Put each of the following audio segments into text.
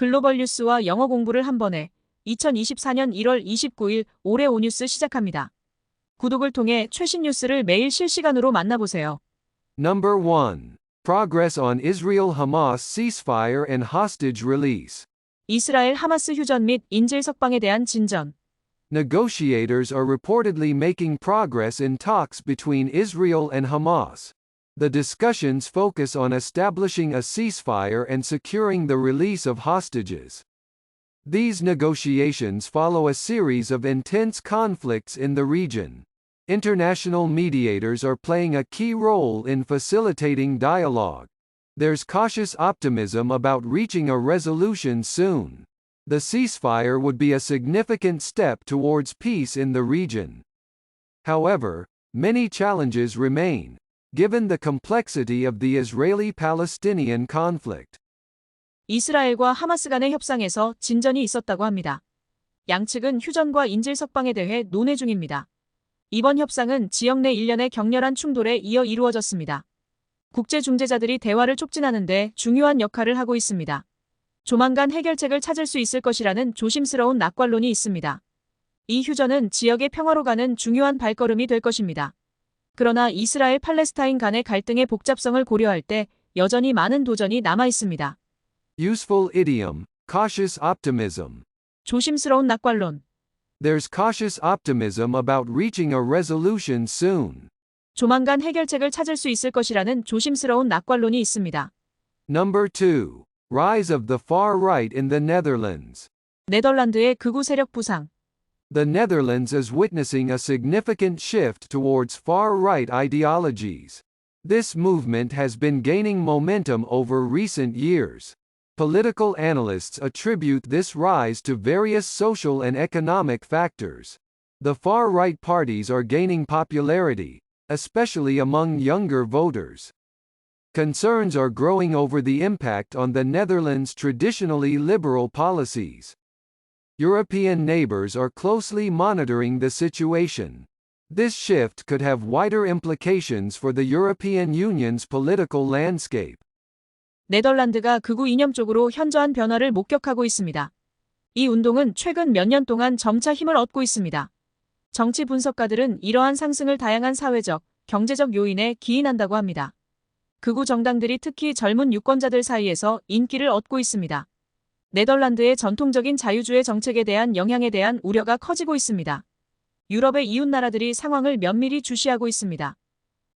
글로벌 뉴스와 영어 공부를 한 번에 2024년 1월 29일 올해 오뉴스 시작합니다. 구독을 통해 최신 뉴스를 매일 실시간으로 만나보세요. Number 1. Progress on Israel-Hamas ceasefire and hostage release. 이스라엘 하마스 휴전 및 인질 석방에 대한 진전. Negotiators are reportedly making progress in talks between Israel and Hamas. The discussions focus on establishing a ceasefire and securing the release of hostages. These negotiations follow a series of intense conflicts in the region. International mediators are playing a key role in facilitating dialogue. There's cautious optimism about reaching a resolution soon. The ceasefire would be a significant step towards peace in the region. However, many challenges remain, given the complexity of the Israeli-Palestinian conflict. 이스라엘과 하마스 간의 협상에서 진전이 있었다고 합니다. 양측은 휴전과 인질 석방에 대해 논의 중입니다. 이번 협상은 지역 내 일련의 격렬한 충돌에 이어 이루어졌습니다. 국제 중재자들이 대화를 촉진하는 데 중요한 역할을 하고 있습니다. 조만간 해결책을 찾을 수 있을 것이라는 조심스러운 낙관론이 있습니다. 이 휴전은 지역의 평화로 가는 중요한 발걸음이 될 것입니다. 그러나 이스라엘 팔레스타인 간의 갈등의 복잡성을 고려할 때 여전히 많은 도전이 남아 있습니다. Useful idiom, cautious optimism. 조심스러운 낙관론. There's cautious optimism about reaching a resolution soon. 조만간 해결책을 찾을 수 있을 것이라는 조심스러운 낙관론이 있습니다. Number 2. Rise of the far right in the Netherlands. 네덜란드의 극우세력 부상. The Netherlands is witnessing a significant shift towards far-right ideologies. This movement has been gaining momentum over recent years. Political analysts attribute this rise to various social and economic factors. The far-right parties are gaining popularity, especially among younger voters. Concerns are growing over the impact on the Netherlands' traditionally liberal policies. European neighbors are closely monitoring the situation. This shift could have wider implications for the European Union's political landscape. 네덜란드가 극우 이념적으로 현저한 변화를 목격하고 있습니다. 이 운동은 최근 몇 년 동안 점차 힘을 얻고 있습니다. 정치 분석가들은 이러한 상승을 다양한 사회적, 경제적 요인에 기인한다고 합니다. 극우 정당들이 특히 젊은 유권자들 사이에서 인기를 얻고 있습니다. 네덜란드의 전통적인 자유주의 정책에 대한 영향에 대한 우려가 커지고 있습니다. 유럽의 이웃나라들이 상황을 면밀히 주시하고 있습니다.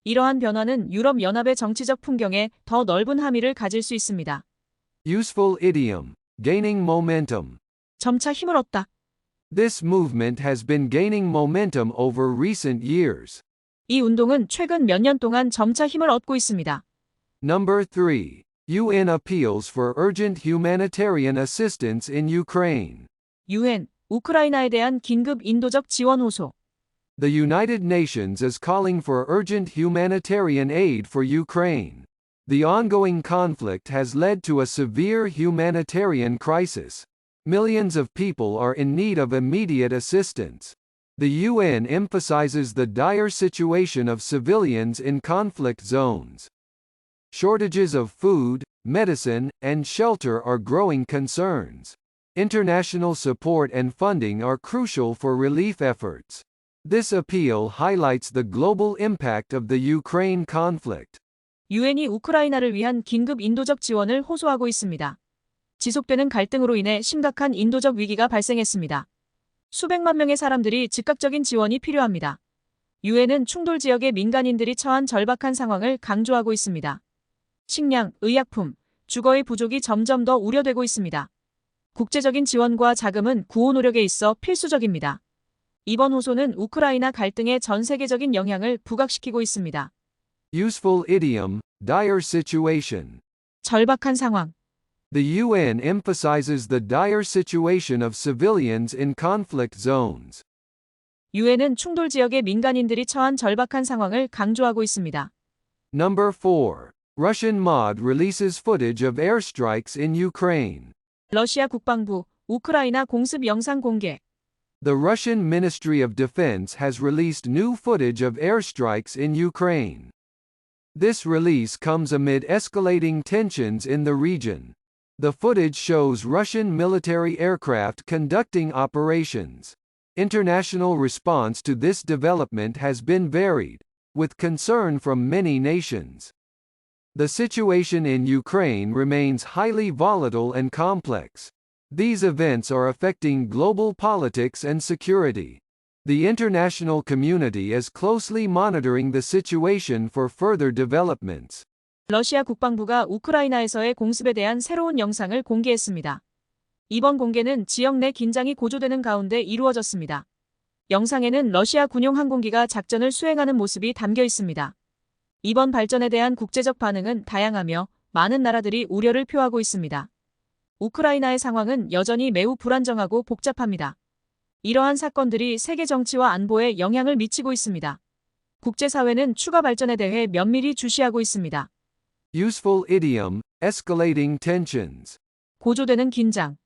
이러한 변화는 유럽연합의 정치적 풍경에 더 넓은 함의를 가질 수 있습니다. Useful idiom, gaining momentum. 점차 힘을 얻다. This movement has been gaining momentum over recent years. 이 운동은 최근 몇 년 동안 점차 힘을 얻고 있습니다. Number 3. UN appeals for urgent humanitarian assistance in Ukraine. UN, 우크라이나에 대한 긴급 인도적 지원 호소. The United Nations is calling for urgent humanitarian aid for Ukraine. The ongoing conflict has led to a severe humanitarian crisis. Millions of people are in need of immediate assistance. The UN emphasizes the dire situation of civilians in conflict zones. Shortages of food, medicine, and shelter are growing concerns. International support and funding are crucial for relief efforts. This appeal highlights the global impact of the Ukraine conflict. 유엔이 우크라이나를 위한 긴급 인도적 지원을 호소하고 있습니다. 지속되는 갈등으로 인해 심각한 인도적 위기가 발생했습니다. 수백만 명의 사람들이 즉각적인 지원이 필요합니다. 유엔은 충돌 지역의 민간인들이 처한 절박한 상황을 강조하고 있습니다. 식량, 의약품, 주거의 부족이 점점 더 우려되고 있습니다. 국제적인 지원과 자금은 구호 노력에 있어 필수적입니다. 이번 호소는 우크라이나 갈등의 전 세계적인 영향을 부각시키고 있습니다. Useful idiom, dire situation. 절박한 상황. The UN emphasizes the dire situation of civilians in conflict zones. 유엔은 충돌 지역의 민간인들이 처한 절박한 상황을 강조하고 있습니다. Number 4. Russian MOD releases footage of airstrikes in Ukraine. 러시아 국방부, 우크라이나 공습 영상 공개. The Russian Ministry of Defense has released new footage of airstrikes in Ukraine. This release comes amid escalating tensions in the region. The footage shows Russian military aircraft conducting operations. International response to this development has been varied, with concern from many nations. The situation in Ukraine remains highly volatile and complex. These events are affecting global politics and security. The international community is closely monitoring the situation for further developments. 러시아 국방부가 우크라이나에서의 공습에 대한 새로운 영상을 공개했습니다. 이번 공개는 지역 내 긴장이 고조되는 가운데 이루어졌습니다. 영상에는 러시아 군용 항공기가 작전을 수행하는 모습이 담겨 있습니다. 이번 발전에 대한 국제적 반응은 다양하며 많은 나라들이 우려를 표하고 있습니다. 우크라이나의 상황은 여전히 매우 불안정하고 복잡합니다. 이러한 사건들이 세계 정치와 안보에 영향을 미치고 있습니다. 국제사회는 추가 발전에 대해 면밀히 주시하고 있습니다. Useful idiom, escalating tensions. 고조되는 긴장.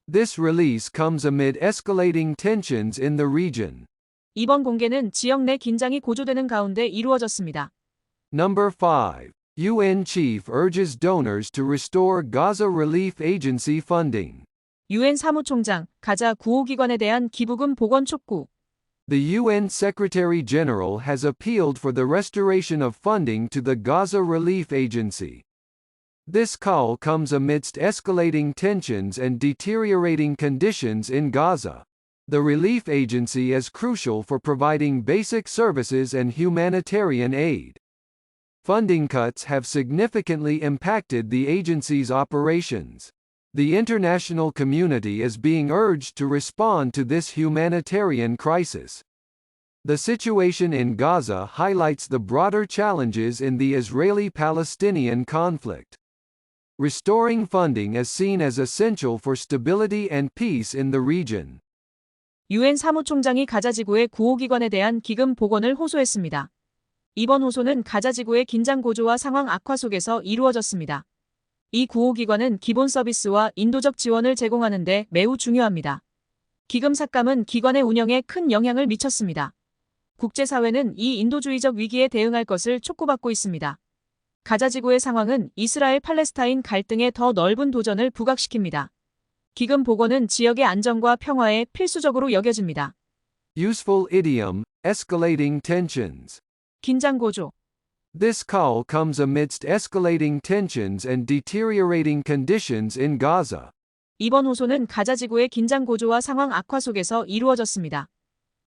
This release comes amid escalating tensions in the region. 이번 공개는 지역 내 긴장이 고조되는 가운데 이루어졌습니다. Number 5. UN chief urges donors to restore Gaza Relief Agency funding. 유엔 사무총장, 가자 구호기관에 대한 기부금 복원 촉구. The UN Secretary General has appealed for the restoration of funding to the Gaza Relief Agency. This call comes amidst escalating tensions and deteriorating conditions in Gaza. The relief agency is crucial for providing basic services and humanitarian aid. Funding cuts have significantly impacted the agency's operations. The international community is being urged to respond to this humanitarian crisis. The situation in Gaza highlights the broader challenges in the Israeli-Palestinian conflict. Restoring funding is seen as essential for stability and peace in the region. 유엔 사무총장이 가자지구의 구호기관에 대한 기금 복원을 호소했습니다. 이번 호소는 가자지구의 긴장 고조와 상황 악화 속에서 이루어졌습니다. 이 구호기관은 기본 서비스와 인도적 지원을 제공하는 데 매우 중요합니다. 기금 삭감은 기관의 운영에 큰 영향을 미쳤습니다. 국제사회는 이 인도주의적 위기에 대응할 것을 촉구받고 있습니다. 가자지구의 상황은 이스라엘 팔레스타인 갈등에 더 넓은 도전을 부각시킵니다. 기금 복원은 지역의 안정과 평화에 필수적으로 여겨집니다. Useful idiom, escalating tensions. 긴장 고조. This call comes amidst escalating tensions and deteriorating conditions in Gaza. 이번 호소는 가자지구의 긴장 고조와 상황 악화 속에서 이루어졌습니다.